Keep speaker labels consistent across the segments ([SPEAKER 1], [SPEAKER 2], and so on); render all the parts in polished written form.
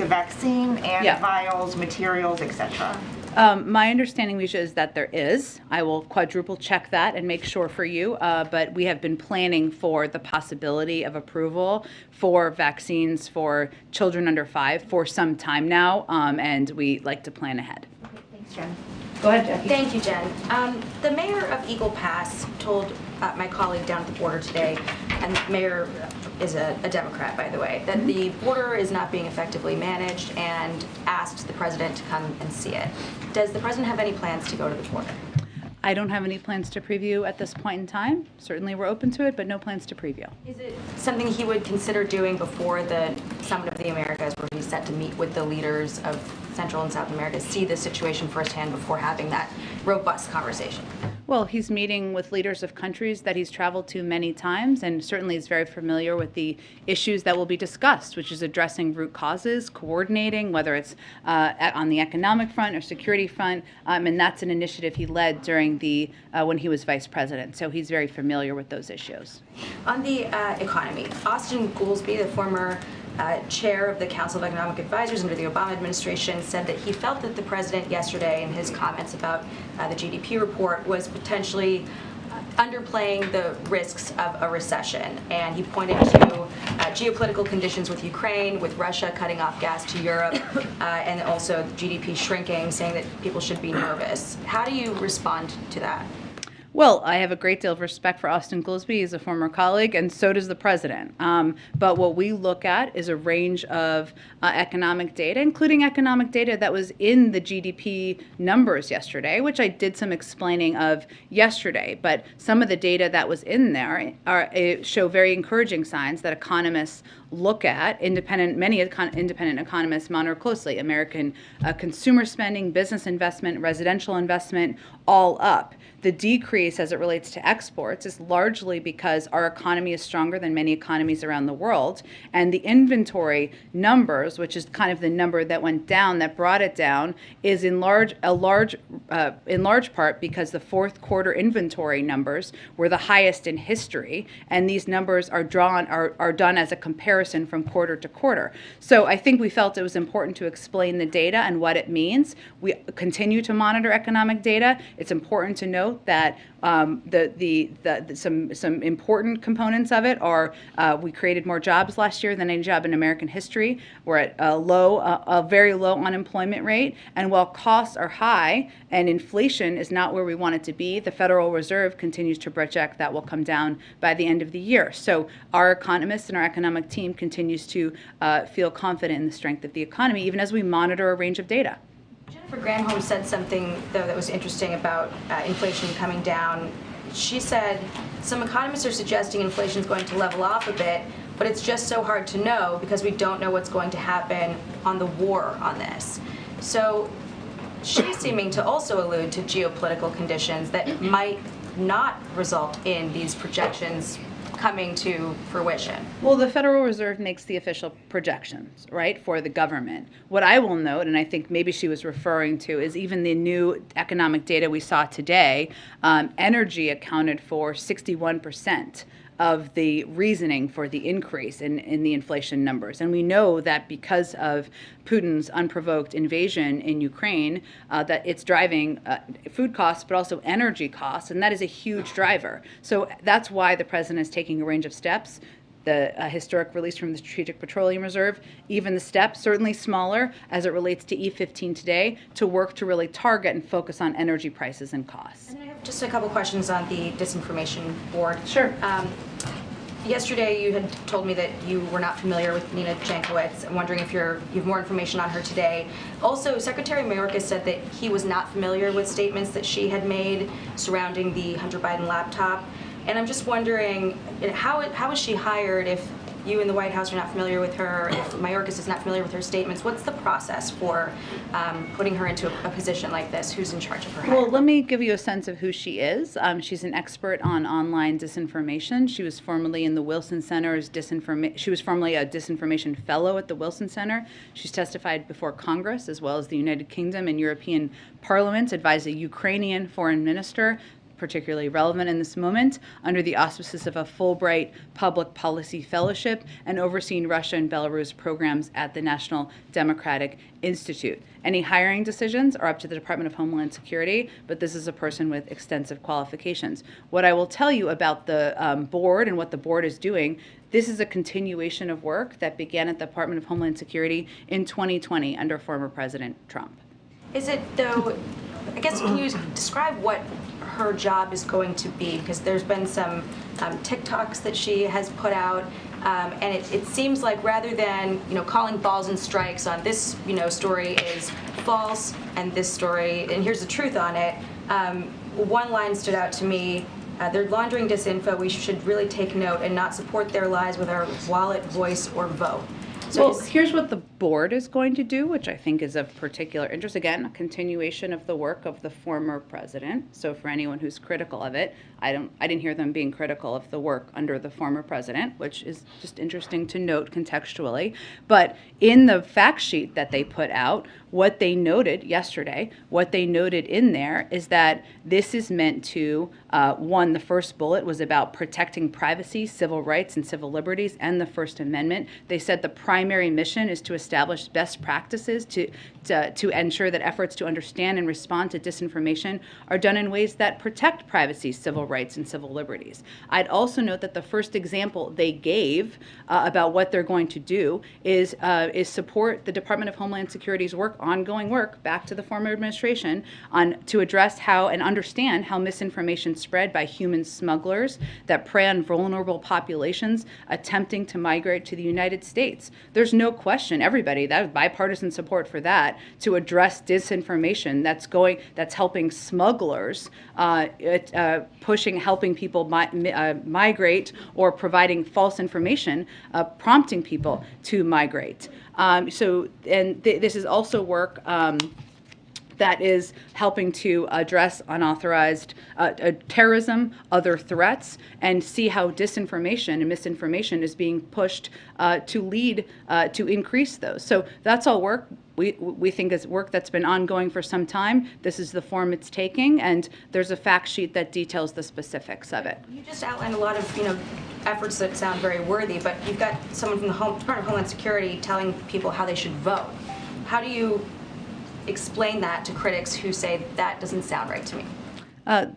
[SPEAKER 1] vaccine and
[SPEAKER 2] Yeah.
[SPEAKER 1] vials, materials, etc.?
[SPEAKER 2] My understanding, Misha, is that there is. I will quadruple check that and make sure for you. But we have been planning for the possibility of approval for vaccines for children under 5 for some time now, and we like to plan ahead.
[SPEAKER 1] Okay, thanks, Jen.
[SPEAKER 2] Go ahead, Jackie.
[SPEAKER 3] Thank you, Jen. The mayor of Eagle Pass told my colleague down at the border today, and the mayor is a Democrat, by the way, that the border is not being effectively managed and asked the president to come and see it. Does the president have any plans to go to the border?
[SPEAKER 2] I don't have any plans to preview at this point in time. Certainly we're open to it, but no plans to preview.
[SPEAKER 3] Is it something he would consider doing before the Summit of the Americas, where he's set to meet with the leaders of Central and South America, see the situation firsthand before having that robust conversation?
[SPEAKER 2] Well, he's meeting with leaders of countries that he's traveled to many times, and certainly is very familiar with the issues that will be discussed, which is addressing root causes, coordinating, whether it's on the economic front or security front, and that's an initiative he led during the when he was vice president. So he's very familiar with those issues.
[SPEAKER 3] On the economy, Austin Goolsbee, the former chair of the Council of Economic Advisors under the Obama administration, said that he felt that the president yesterday in his comments about the GDP report was potentially underplaying the risks of a recession. And he pointed to geopolitical conditions with Ukraine, with Russia cutting off gas to Europe, and also GDP shrinking, saying that people should be nervous. How do you respond to that?
[SPEAKER 2] Well, I have a great deal of respect for Austin Goolsbee. He's a former colleague, and so does the president. But what we look at is a range of economic data, including economic data that was in the GDP numbers yesterday, which I did some explaining of yesterday. But some of the data that was in there show very encouraging signs that economists look at. Many independent economists monitor closely. American consumer spending, business investment, residential investment, all up. The decrease as it relates to exports is largely because our economy is stronger than many economies around the world. And the inventory numbers, which is kind of the number that went down, that brought it down, is in large part because the fourth quarter inventory numbers were the highest in history. And these numbers are done as a comparison from quarter to quarter. So I think we felt it was important to explain the data and what it means. We continue to monitor economic data. It's important to note that some important components of it are we created more jobs last year than any job in American history. We're at a very low unemployment rate, and while costs are high and inflation is not where we want it to be, the Federal Reserve continues to project that will come down by the end of the year. So our economists and our economic team continues to feel confident in the strength of the economy, even as we monitor a range of data.
[SPEAKER 3] Jennifer Granholm said something, though, that was interesting about inflation coming down. She said some economists are suggesting inflation is going to level off a bit, but it's just so hard to know because we don't know what's going to happen on the war on this. So she's seeming to also allude to geopolitical conditions that might not result in these projections coming to fruition.
[SPEAKER 2] Well, the Federal Reserve makes the official projections, right, for the government. What I will note, and I think maybe she was referring to, is even the new economic data we saw today, energy accounted for 61% of the reasoning for the increase in the inflation numbers. And we know that because of Putin's unprovoked invasion in Ukraine, that it's driving food costs, but also energy costs, and that is a huge driver. So that's why the president is taking a range of steps. The historic release from the Strategic Petroleum Reserve, even the steps, certainly smaller as it relates to E15 today, to work to really target and focus on energy prices and costs.
[SPEAKER 3] And I have just a couple questions on the disinformation board.
[SPEAKER 2] Sure.
[SPEAKER 3] Yesterday you had told me that you were not familiar with Nina Jankowicz. I'm wondering if you have more information on her today. Also, Secretary Mayorkas said that he was not familiar with statements that she had made surrounding the Hunter Biden laptop. And I'm just wondering, how was she hired if you in the White House are not familiar with her, if Mayorkas is not familiar with her statements? What's the process for putting her into a position like this? Who's in charge of her hiring?
[SPEAKER 2] Well, let me give you a sense of who she is. She's an expert on online disinformation. She was formerly in the Wilson Center's she was formerly a disinformation fellow at the Wilson Center. She's testified before Congress as well as the United Kingdom and European parliaments, advised a Ukrainian foreign minister, particularly relevant in this moment, under the auspices of a Fulbright Public Policy Fellowship and overseeing Russia and Belarus programs at the National Democratic Institute. Any hiring decisions are up to the Department of Homeland Security, but this is a person with extensive qualifications. What I will tell you about the board and what the board is doing, this is a continuation of work that began at the Department of Homeland Security in 2020 under former President Trump.
[SPEAKER 3] Is it, though, I guess, can you describe what her job is going to be? Because there's been some TikToks that she has put out, and it seems like rather than, calling balls and strikes on this, story is false, and this story, and here's the truth on it, one line stood out to me. They're laundering disinfo. We should really take note and not support their lies with our wallet, voice, or vote. So
[SPEAKER 2] well, here's what the board is going to do, which I think is of particular interest. Again, a continuation of the work of the former president. So for anyone who's critical of it, I didn't hear them being critical of the work under the former president, which is just interesting to note contextually. But in the fact sheet that they put out, what they noted yesterday, what they noted in there is that this is meant to, one, the first bullet was about protecting privacy, civil rights, and civil liberties, and the First Amendment. They said the primary mission is to establish best practices to ensure that efforts to understand and respond to disinformation are done in ways that protect privacy, civil rights, and civil liberties. I'd also note that the first example they gave about what they're going to do is support the Department of Homeland Security's ongoing work back to the former administration to address how and understand how misinformation spread by human smugglers that prey on vulnerable populations attempting to migrate to the United States. There's no question, everybody, that was bipartisan support for that, to address disinformation that's helping smugglers, helping people migrate, or providing false information, prompting people to migrate. This is also work that is helping to address unauthorized terrorism, other threats, and see how disinformation and misinformation is being pushed to lead to increase those. So that's all work. We think is work that's been ongoing for some time. This is the form it's taking, and there's a fact sheet that details the specifics of it.
[SPEAKER 3] You just outlined a lot of efforts that sound very worthy, but you've got someone from the Department of Homeland Security telling people how they should vote. How do you explain that to critics who say that doesn't sound right to me?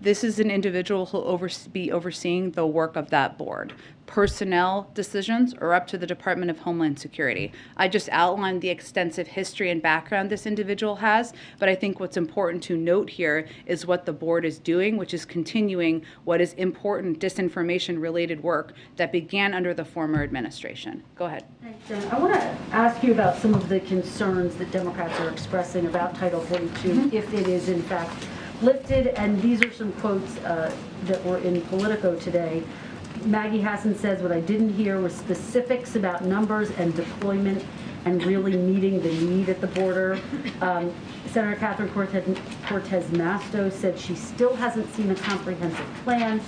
[SPEAKER 2] This is an individual who will be overseeing the work of that board. Personnel decisions are up to the Department of Homeland Security. I just outlined the extensive history and background this individual has, but I think what's important to note here is what the board is doing, which is continuing what is important disinformation-related work that began under the former administration. Go ahead.
[SPEAKER 4] Thanks, Jen. I want to ask you about some of the concerns that Democrats are expressing about Title 42, if it is in fact lifted, and these are some quotes that were in Politico today. Maggie Hassan says, what I didn't hear was specifics about numbers and deployment and really meeting the need at the border. Senator Catherine Cortez Masto said she still hasn't seen a comprehensive plan.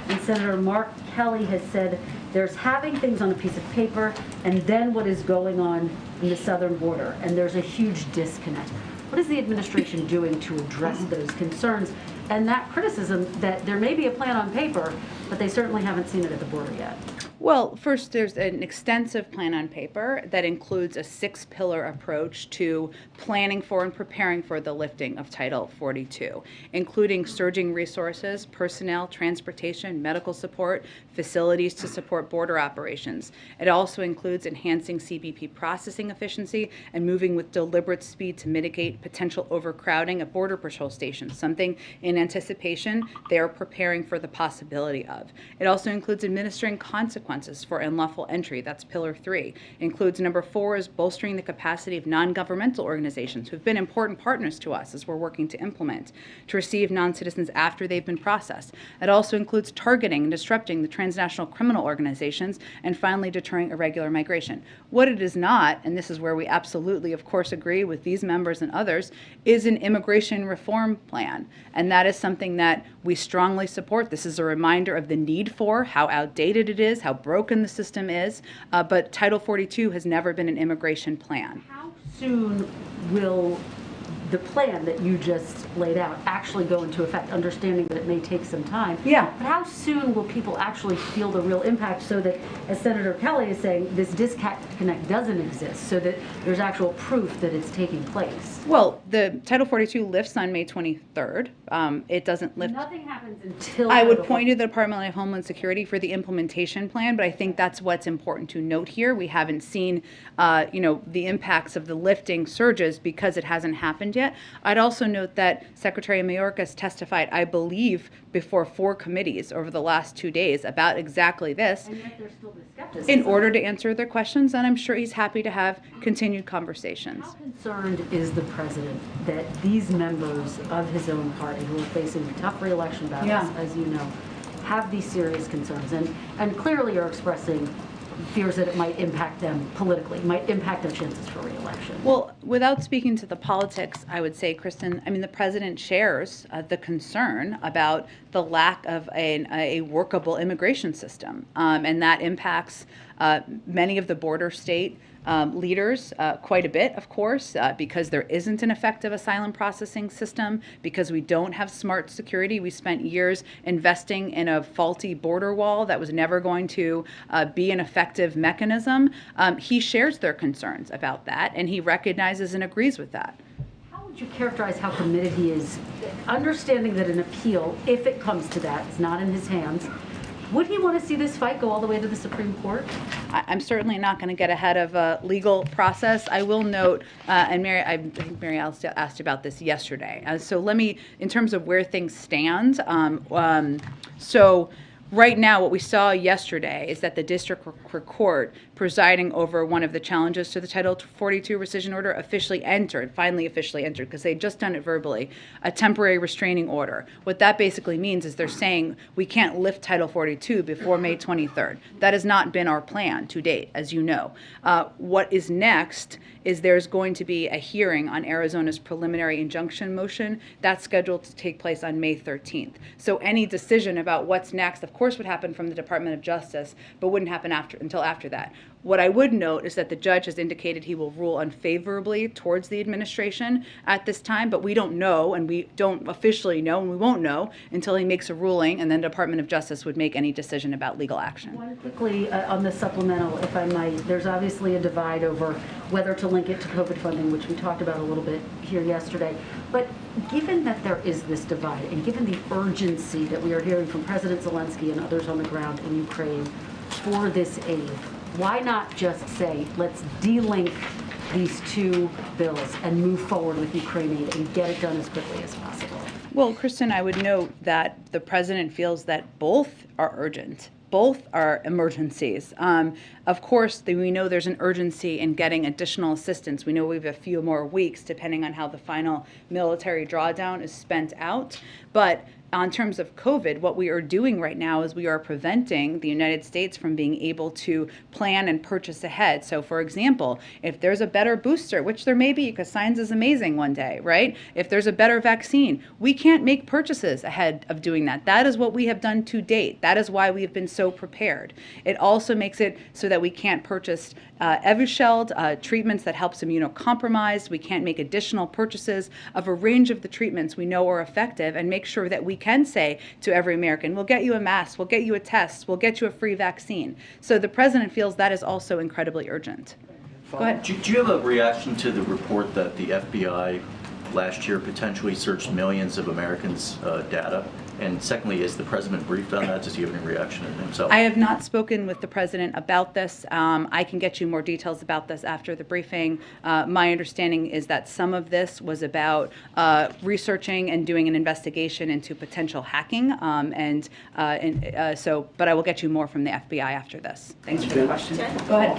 [SPEAKER 4] And Senator Mark Kelly has said there's having things on a piece of paper and then what is going on in the southern border. And there's a huge disconnect. What is the administration doing to address those concerns and that criticism that there may be a plan on paper, but they certainly haven't seen it at the border yet?
[SPEAKER 2] Well, first, there's an extensive plan on paper that includes a 6-pillar approach to planning for and preparing for the lifting of Title 42, including surging resources, personnel, transportation, medical support, facilities to support border operations. It also includes enhancing CBP processing efficiency and moving with deliberate speed to mitigate potential overcrowding at Border Patrol stations, something in anticipation they are preparing for the possibility of. It also includes administering consequences for unlawful entry. That's Pillar 3. Includes number 4 is bolstering the capacity of non-governmental organizations who've been important partners to us as we're working to implement to receive non-citizens after they've been processed. It also includes targeting and disrupting the transnational criminal organizations, and finally deterring irregular migration. What it is not, and this is where we absolutely of course agree with these members and others, is an immigration reform plan. And that is something that we strongly support. This is a reminder of the need for, how outdated it is, how broken the system is, but Title 42 has never been an immigration plan.
[SPEAKER 4] How soon will the plan that you just laid out actually go into effect, understanding that it may take some time.
[SPEAKER 2] Yeah.
[SPEAKER 4] But how soon will people actually feel the real impact so that, as Senator Kelly is saying, this disconnect doesn't exist, so that there's actual proof that it's taking place?
[SPEAKER 2] Well, the Title 42 lifts on May 23rd. It doesn't lift.
[SPEAKER 4] Nothing happens until.
[SPEAKER 2] I would point to the Department of Homeland Security for the implementation plan, but I think that's what's important to note here. We haven't seen, the impacts of the lifting surges because it hasn't happened yet. I'd also note that Secretary Mayorkas testified, I believe, before 4 committees over the last 2 days about exactly this.
[SPEAKER 4] And yet there's still this skepticism.
[SPEAKER 2] In order to answer their questions, and I'm sure he's happy to have continued conversations.
[SPEAKER 4] How concerned is the president that these members of his own party, who are facing tough re-election battles,
[SPEAKER 2] Yeah.
[SPEAKER 4] as you know, have these serious concerns and clearly are expressing fears that it might impact them politically, might impact their chances for re-election?
[SPEAKER 2] Well, without speaking to the politics, I would say, Kristen, the president shares the concern about the lack of a workable immigration system, and that impacts many of the border state leaders quite a bit, of course, because there isn't an effective asylum processing system, because we don't have smart security. We spent years investing in a faulty border wall that was never going to be an effective mechanism. He shares their concerns about that, and he recognizes and agrees with that.
[SPEAKER 4] How would you characterize how committed he is, understanding that an appeal, if it comes to that, is not in his hands? Would he want to see this fight go all the way to the Supreme Court?
[SPEAKER 2] I'm certainly not going to get ahead of a legal process. I will note, and Mary, I think Mary asked you about this yesterday. So let me, in terms of where things stand, so right now what we saw yesterday is that the district court presiding over one of the challenges to the Title 42 rescission order finally officially entered, because they'd just done it verbally, a temporary restraining order. What that basically means is they're saying we can't lift Title 42 before May 23rd. That has not been our plan to date, as you know. What is next is there's going to be a hearing on Arizona's preliminary injunction motion. That's scheduled to take place on May 13th. So any decision about what's next, of course, would happen from the Department of Justice, but wouldn't happen until after that. What I would note is that the judge has indicated he will rule unfavorably towards the administration at this time, but we don't know, and we don't officially know, and we won't know until he makes a ruling, and then the Department of Justice would make any decision about legal action.
[SPEAKER 4] One quickly on the supplemental, if I might. There's obviously a divide over whether to link it to COVID funding, which we talked about a little bit here yesterday. But given that there is this divide, and given the urgency that we are hearing from President Zelensky and others on the ground in Ukraine for this aid, why not just say, let's delink these 2 bills and move forward with Ukraine aid and get it done as quickly as possible?
[SPEAKER 2] Well, Kristen, I would note that the president feels that both are urgent. Both are emergencies. Of course, we know there's an urgency in getting additional assistance. We know we have a few more weeks, depending on how the final military drawdown is spent out. But in terms of COVID, what we are doing right now is we are preventing the United States from being able to plan and purchase ahead. So, for example, if there's a better booster, which there may be because science is amazing one day, right? If there's a better vaccine, we can't make purchases ahead of doing that. That is what we have done to date. That is why we have been so prepared. It also makes it so that we can't purchase Evusheld, treatments that helps immunocompromised. We can't make additional purchases of a range of the treatments we know are effective, and make sure that we can say to every American, we'll get you a mask, we'll get you a test, we'll get you a free vaccine. So the president feels that is also incredibly urgent. Go ahead.
[SPEAKER 5] Do you have a reaction to the report that the FBI last year potentially searched millions of Americans' data? And secondly, is the president briefed on that? Does he have any reaction himself?
[SPEAKER 2] I have not spoken with the president about this. I can get you more details about this after the briefing. My understanding is that some of this was about researching and doing an investigation into potential hacking. But I will get you more from the FBI after this. Thanks for the question. Go ahead.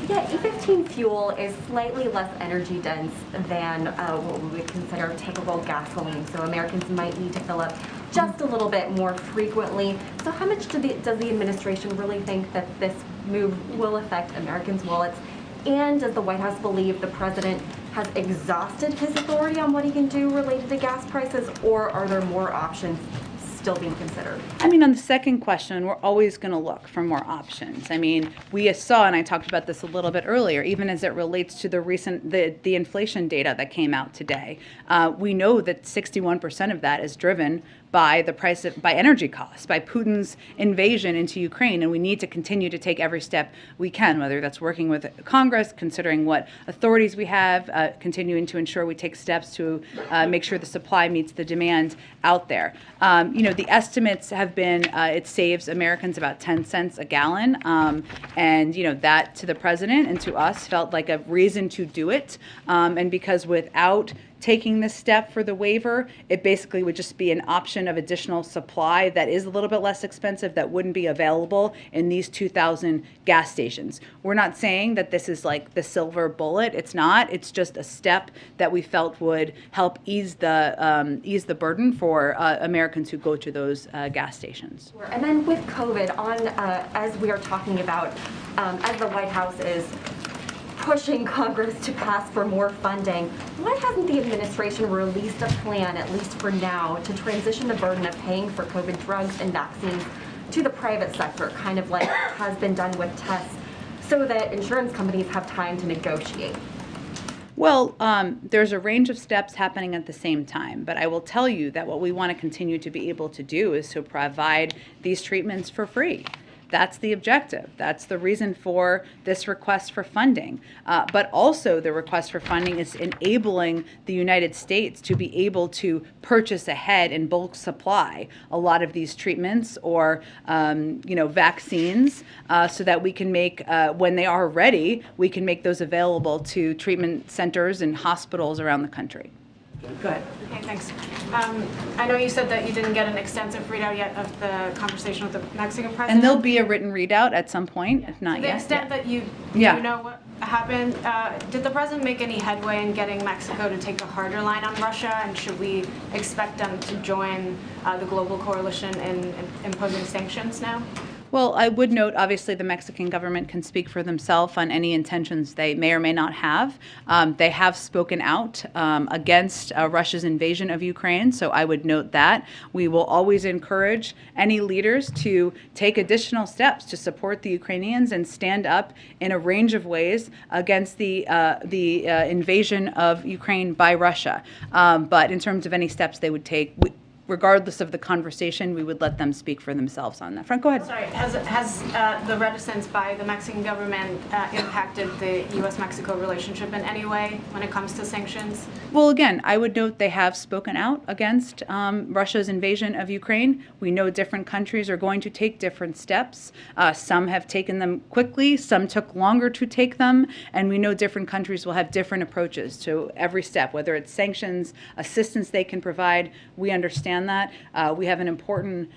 [SPEAKER 6] Yeah, E15 fuel is slightly less energy dense than what we would consider typical gasoline, so Americans might need to fill up just a little bit more frequently. So how much does the administration really think that this move will affect Americans' wallets? And does the White House believe the president has exhausted his authority on what he can do related to gas prices, or are there more options still being considered?
[SPEAKER 2] I mean, on the second question, we're always going to look for more options. I mean, we saw, and I talked about this a little bit earlier, even as it relates to the inflation data that came out today. We know that 61% of that is driven by by energy costs, by Putin's invasion into Ukraine, and we need to continue to take every step we can, whether that's working with Congress, considering what authorities we have, continuing to ensure we take steps to make sure the supply meets the demand out there. The estimates have been it saves Americans about 10 cents a gallon, and that to the president and to us felt like a reason to do it, and because without taking this step for the waiver, it basically would just be an option of additional supply that is a little bit less expensive that wouldn't be available in these 2,000 gas stations. We're not saying that this is like the silver bullet. It's not. It's just a step that we felt would help ease the burden for Americans who go to those gas stations.
[SPEAKER 6] And then with COVID, as we are talking about, as the White House is pushing Congress to pass for more funding, why hasn't the administration released a plan, at least for now, to transition the burden of paying for COVID drugs and vaccines to the private sector, kind of like has been done with tests, so that insurance companies have time to negotiate?
[SPEAKER 2] Well, there's a range of steps happening at the same time, but I will tell you that what we want to continue to be able to do is to provide these treatments for free. That's the objective. That's the reason for this request for funding. But also the request for funding is enabling the United States to be able to purchase ahead in bulk supply a lot of these treatments or vaccines so that we can make, when they are ready, we can make those available to treatment centers and hospitals around the country. Go ahead.
[SPEAKER 7] Okay, thanks. I know you said that you didn't get an extensive readout yet of the conversation with the Mexican president.
[SPEAKER 2] And there'll be a written readout at some point, if not
[SPEAKER 7] to the
[SPEAKER 2] yet.
[SPEAKER 7] extent that you know what happened, did the president make any headway in getting Mexico to take a harder line on Russia? And should we expect them to join the global coalition in imposing sanctions now?
[SPEAKER 2] Well, I would note, obviously, the Mexican government can speak for themselves on any intentions they may or may not have. They have spoken out against Russia's invasion of Ukraine, so I would note that. We will always encourage any leaders to take additional steps to support the Ukrainians and stand up in a range of ways against the invasion of Ukraine by Russia. But in terms of any steps they would take, regardless of the conversation, we would let them speak for themselves on that front. Go ahead.
[SPEAKER 7] Sorry, has the reticence by the Mexican government impacted the U.S.-Mexico relationship in any way when it comes to sanctions?
[SPEAKER 2] Well, again, I would note they have spoken out against Russia's invasion of Ukraine. We know different countries are going to take different steps. Some have taken them quickly, some took longer to take them, and we know different countries will have different approaches to every step, whether it's sanctions, assistance they can provide. We understand that. We have an important,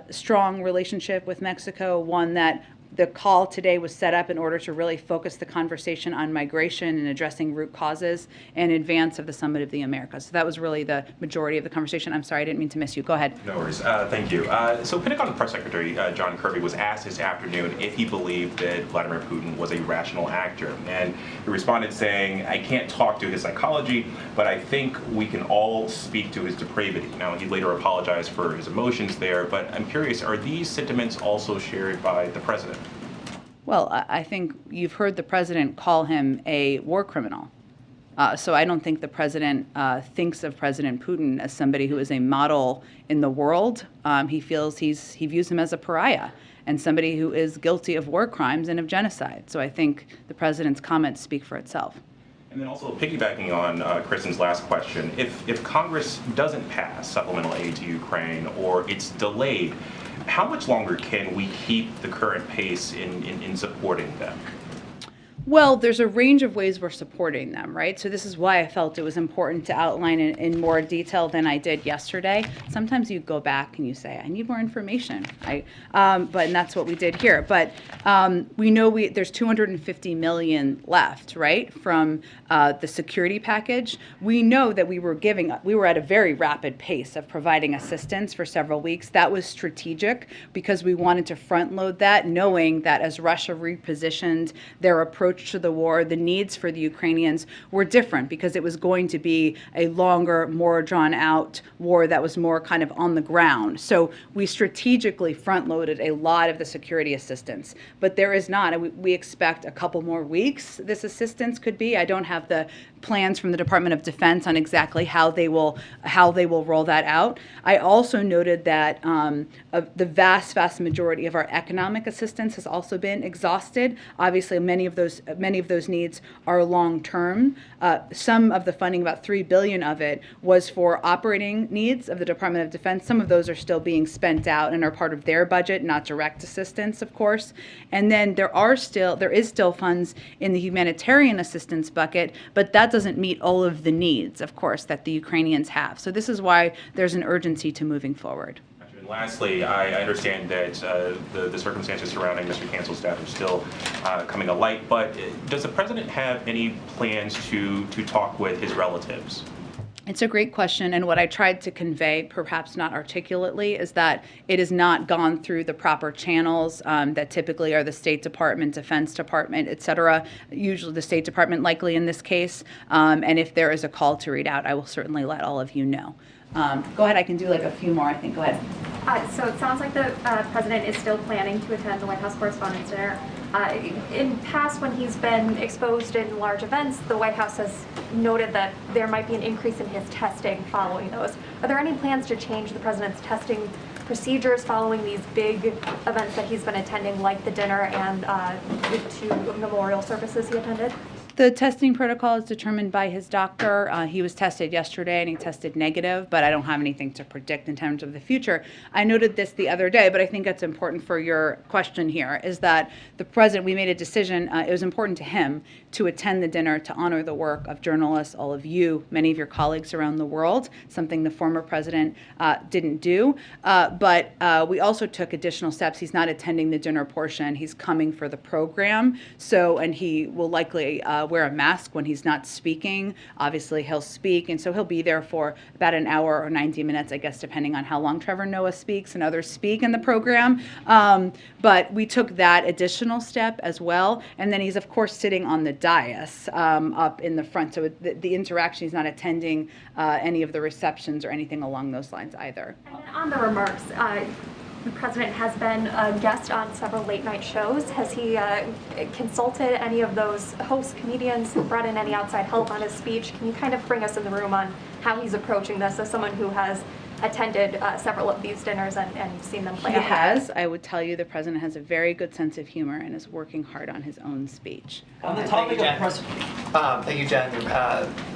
[SPEAKER 2] strong relationship with Mexico, one that the call today was set up in order to really focus the conversation on migration and addressing root causes in advance of the Summit of the Americas. So that was really the majority of the conversation. I'm sorry, I didn't mean to miss you. Go ahead.
[SPEAKER 8] No worries. Thank you. So Pentagon Press Secretary John Kirby was asked this afternoon if he believed that Vladimir Putin was a rational actor. And he responded saying, I can't talk to his psychology, but I think we can all speak to his depravity. Now, he later apologized for his emotions there, but I'm curious, are these sentiments also shared by the president?
[SPEAKER 2] Well, I think you've heard the president call him a war criminal. So I don't think the president thinks of President Putin as somebody who is a model in the world. He views him as a pariah and somebody who is guilty of war crimes and of genocide. So I think the president's comments speak for itself.
[SPEAKER 8] And then also piggybacking on Kristen's last question, if Congress doesn't pass supplemental aid to Ukraine or it's delayed, how much longer can we keep the current pace in supporting them?
[SPEAKER 2] Well, there's a range of ways we're supporting them, right? So this is why I felt it was important to outline it in more detail than I did yesterday. Sometimes you go back and you say, I need more information, right? And that's what we did here. But we know there's $250 million left, right, from the security package. We know that we were at a very rapid pace of providing assistance for several weeks. That was strategic because we wanted to front load that, knowing that as Russia repositioned their approach approach to the war, the needs for the Ukrainians were different because it was going to be a longer, more drawn out war that was more kind of on the ground. So we strategically front loaded a lot of the security assistance, but there is not. We expect a couple more weeks this assistance could be. I don't have the plans from the Department of Defense on exactly how they will roll that out. I also noted that the vast majority of our economic assistance has also been exhausted. Obviously, many of those needs are long term. Some of the funding, about $3 billion of it, was for operating needs of the Department of Defense. Some of those are still being spent out and are part of their budget, not direct assistance, of course. And then there is still funds in the humanitarian assistance bucket, but that doesn't meet all of the needs, of course, that the Ukrainians have. So this is why there's an urgency to moving forward.
[SPEAKER 8] And lastly, I understand that the circumstances surrounding Mr. Cancel's death are still coming to light, but does the president have any plans to talk with his relatives?
[SPEAKER 2] It's a great question, and what I tried to convey, perhaps not articulately, is that it has not gone through the proper channels that typically are the State Department, Defense Department, et cetera, usually the State Department likely in this case, and if there is a call to read out, I will certainly let all of you know. Go ahead, I can do like a few more, I think. Go ahead.
[SPEAKER 9] So it sounds like the president is still planning to attend the White House Correspondents' Dinner. In past, when he's been exposed in large events, the White House has noted that there might be an increase in his testing following those. Are there any plans to change the president's testing procedures following these big events that he's been attending, like the dinner and the two memorial services he attended?
[SPEAKER 2] The testing protocol is determined by his doctor. He was tested yesterday and he tested negative, but I don't have anything to predict in terms of the future. I noted this the other day, but I think it's important for your question here, is that the president, we made a decision, it was important to him to attend the dinner to honor the work of journalists, all of you, many of your colleagues around the world, something the former president didn't do. But we also took additional steps. He's not attending the dinner portion. He's coming for the program. So, and he will likely wear a mask when he's not speaking. Obviously, he'll speak, and so he'll be there for about an hour or 90 minutes, I guess, depending on how long Trevor Noah speaks and others speak in the program. But we took that additional step as well, and then he's, of course, sitting on the dais up in the front, so the interaction, he's not attending any of the receptions or anything along those lines either.
[SPEAKER 9] And then on the remarks, the president has been a guest on several late-night shows. Has he consulted any of those host comedians, brought in any outside help on his speech? Can you kind of bring us in the room on how he's approaching this as someone who has attended several of these dinners and seen them play out?
[SPEAKER 2] He has. I would tell you the president has a very good sense of humor and is working hard on his own speech.
[SPEAKER 10] On the topic of thank you, Jen.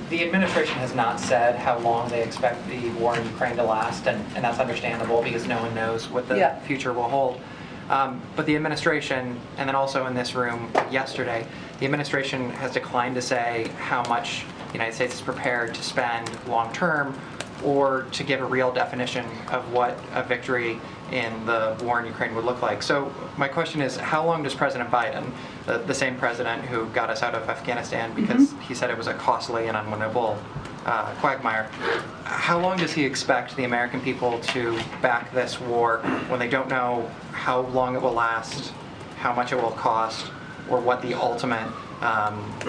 [SPEAKER 10] The administration has not said how long they expect the war in Ukraine to last, and that's understandable because no one knows what the future will hold. But the administration, and then also in this room yesterday, the administration has declined to say how much the United States is prepared to spend long term, or to give a real definition of what a victory in the war in Ukraine would look like. So my question is, how long does President Biden, the same president who got us out of Afghanistan because he said it was a costly and unwinnable quagmire, how long does he expect the American people to back this war when they don't know how long it will last, how much it will cost, or what the ultimate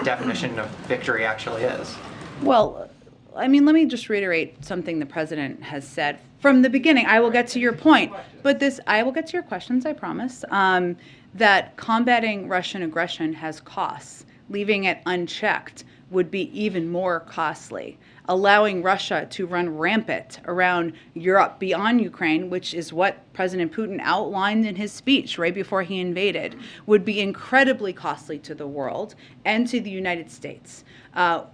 [SPEAKER 10] definition of victory actually is?
[SPEAKER 2] Well, I mean, let me just reiterate something the president has said from the beginning. I will get to your point, but I will get to your questions, I promise, that combating Russian aggression has costs. Leaving it unchecked would be even more costly. Allowing Russia to run rampant around Europe beyond Ukraine, which is what President Putin outlined in his speech right before he invaded, would be incredibly costly to the world and to the United States.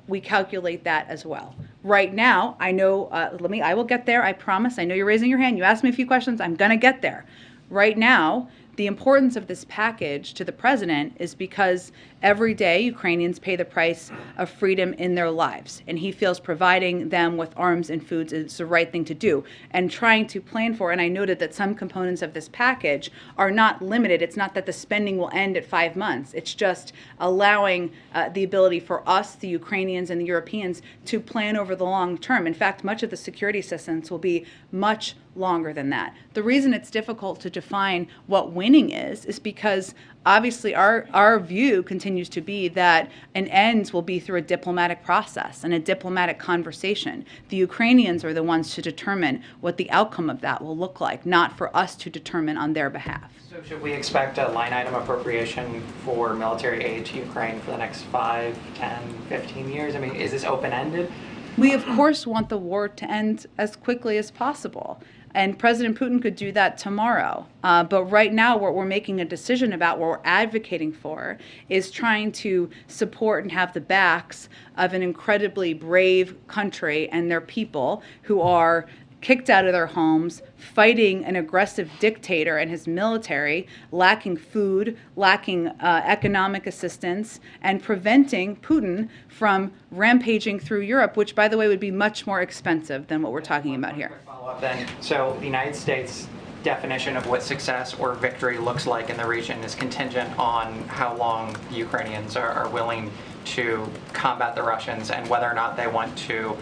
[SPEAKER 2] We calculate that as well. Right now, I know, I will get there, I promise. I know you're raising your hand. You asked me a few questions. I'm going to get there. Right now, the importance of this package to the president is because every day Ukrainians pay the price of freedom in their lives, and he feels providing them with arms and foods is the right thing to do. And trying to plan for, and I noted that some components of this package are not limited. It's not that the spending will end at 5 months. It's just allowing the ability for us, the Ukrainians and the Europeans, to plan over the long term. In fact, much of the security assistance will be much longer than that. The reason it's difficult to define what winning is because obviously our view continues to be that an end will be through a diplomatic process and a diplomatic conversation. The Ukrainians are the ones to determine what the outcome of that will look like, not for us to determine on their behalf.
[SPEAKER 10] So should we expect a line item appropriation for military aid to Ukraine for the next 5, 10, 15 years? I mean, is this open-ended?
[SPEAKER 2] We, of course, want the war to end as quickly as possible. And President Putin could do that tomorrow. But right now, what we're making a decision about, what we're advocating for, is trying to support and have the backs of an incredibly brave country and their people who are kicked out of their homes, fighting an aggressive dictator and his military, lacking food, lacking economic assistance, and preventing Putin from rampaging through Europe, which, by the way, would be much more expensive than what we're talking about here.
[SPEAKER 10] Follow-up then. So the United States definition of what success or victory looks like in the region is contingent on how long the Ukrainians are willing to combat the Russians and whether or not they want to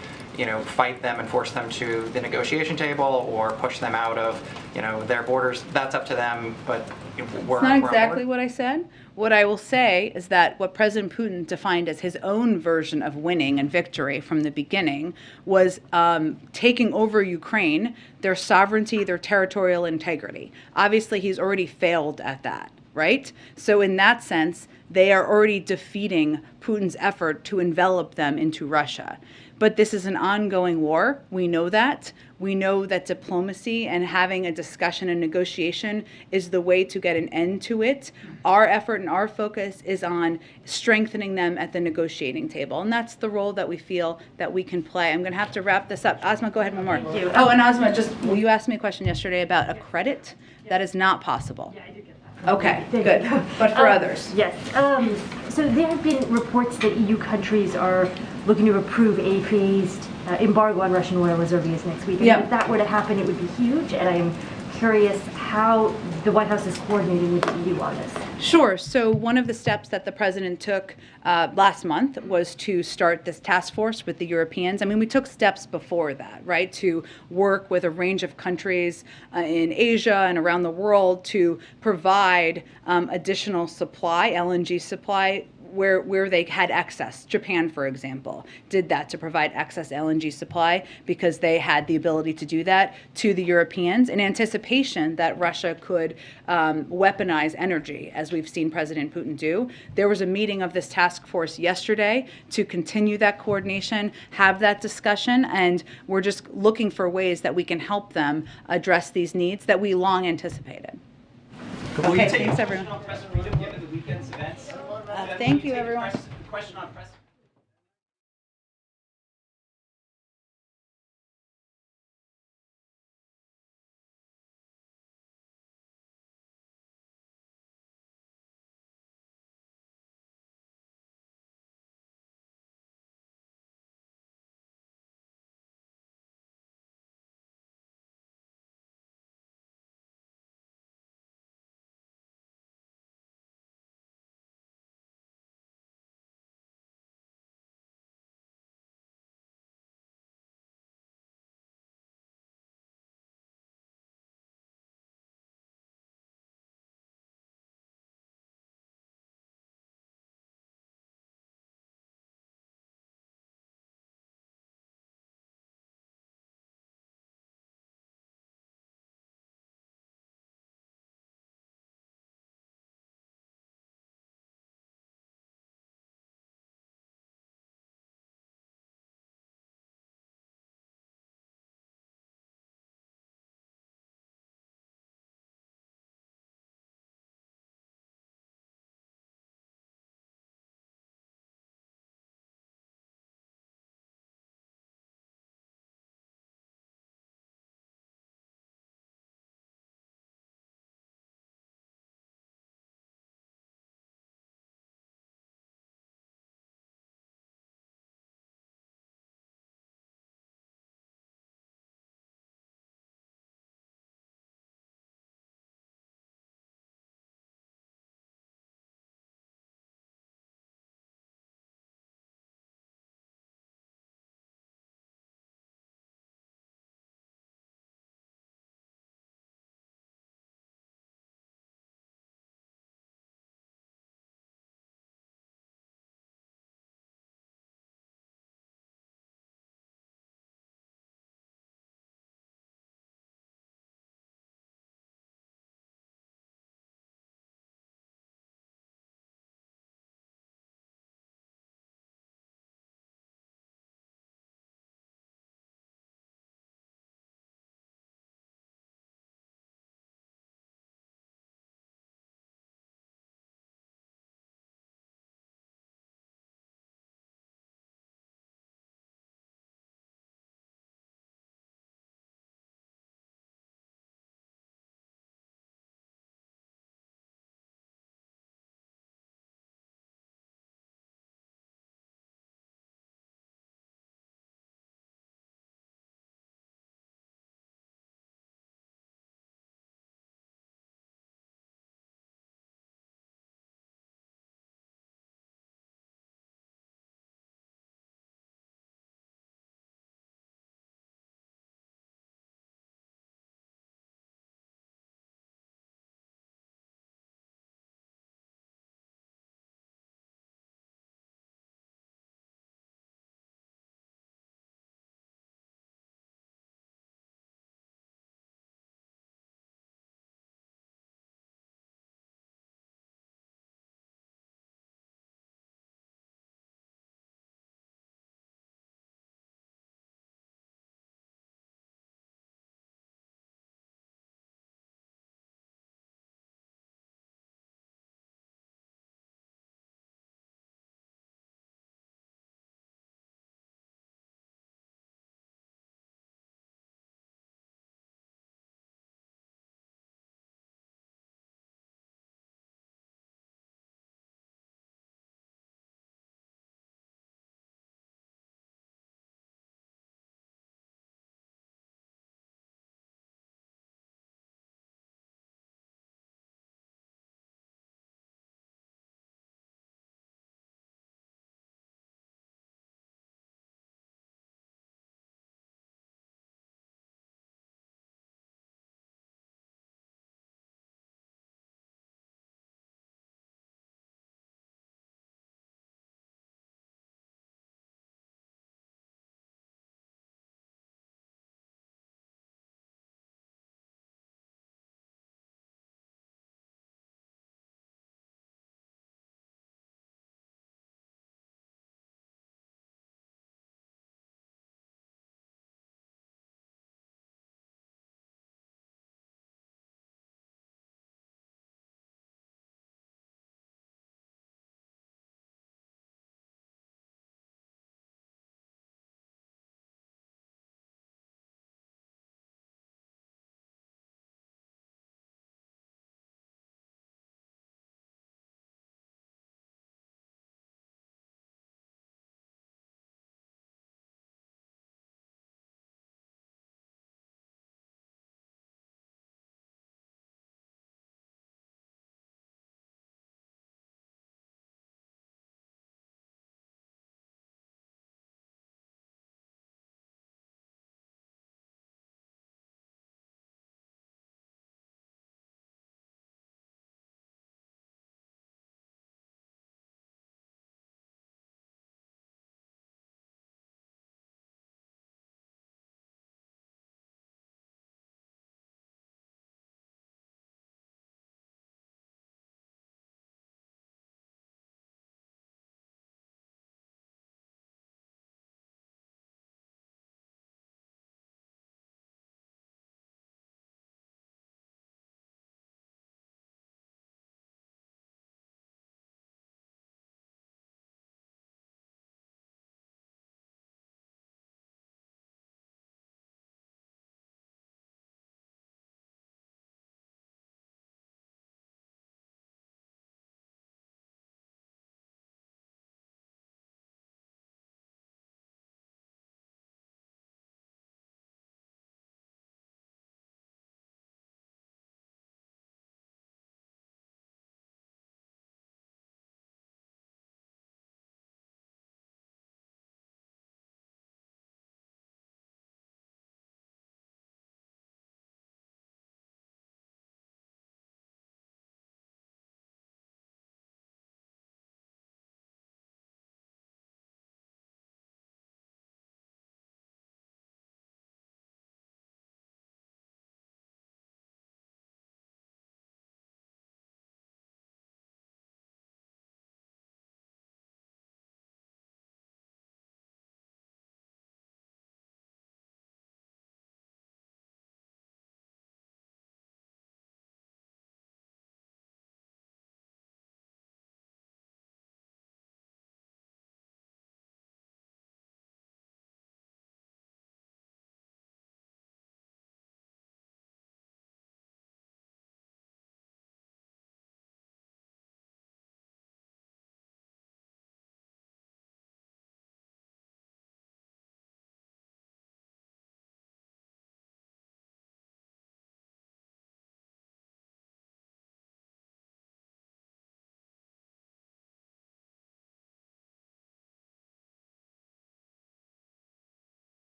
[SPEAKER 10] fight them and force them to the negotiation table or push them out of, their borders. That's up to them, but we're
[SPEAKER 2] It's not exactly what I said. What I will say is that what President Putin defined as his own version of winning and victory from the beginning was taking over Ukraine, their sovereignty, their territorial integrity. Obviously, he's already failed at that, right? So in that sense, they are already defeating Putin's effort to envelop them into Russia. But this is an ongoing war. We know that. We know that diplomacy and having a discussion and negotiation is the way to get an end to it. Our effort and our focus is on strengthening them at the negotiating table. And that's the role that we feel that we can play. I'm going to have to wrap this up. Asma, go ahead, one more.
[SPEAKER 9] Thank you.
[SPEAKER 2] Oh, and Asma, you asked me a question yesterday about a credit. That is not possible.
[SPEAKER 4] Yeah, I did get that.
[SPEAKER 2] Okay,
[SPEAKER 4] Thank
[SPEAKER 2] good.
[SPEAKER 4] you.
[SPEAKER 2] But for others?
[SPEAKER 4] Yes. So there have been reports that EU countries are looking to approve a phased embargo on Russian oil reserves next week. And
[SPEAKER 2] Yeah.
[SPEAKER 4] if that were to happen, it would be huge. And I'm curious how the White House is coordinating with the EU on this.
[SPEAKER 2] Sure. So one of the steps that the president took last month was to start this task force with the Europeans. I mean, we took steps before that, right, to work with a range of countries in Asia and around the world to provide additional supply, LNG supply, where they had excess. Japan, for example, did that to provide excess LNG supply because they had the ability to do that to the Europeans in anticipation that Russia could weaponize energy, as we've seen President Putin do. There was a meeting of this task force yesterday to continue that coordination, have that discussion, and we're just looking for ways that we can help them address these needs that we long anticipated. Okay, thanks everyone.
[SPEAKER 11] Given the weekend's events.
[SPEAKER 2] Thank you, everyone.
[SPEAKER 11] Question on press.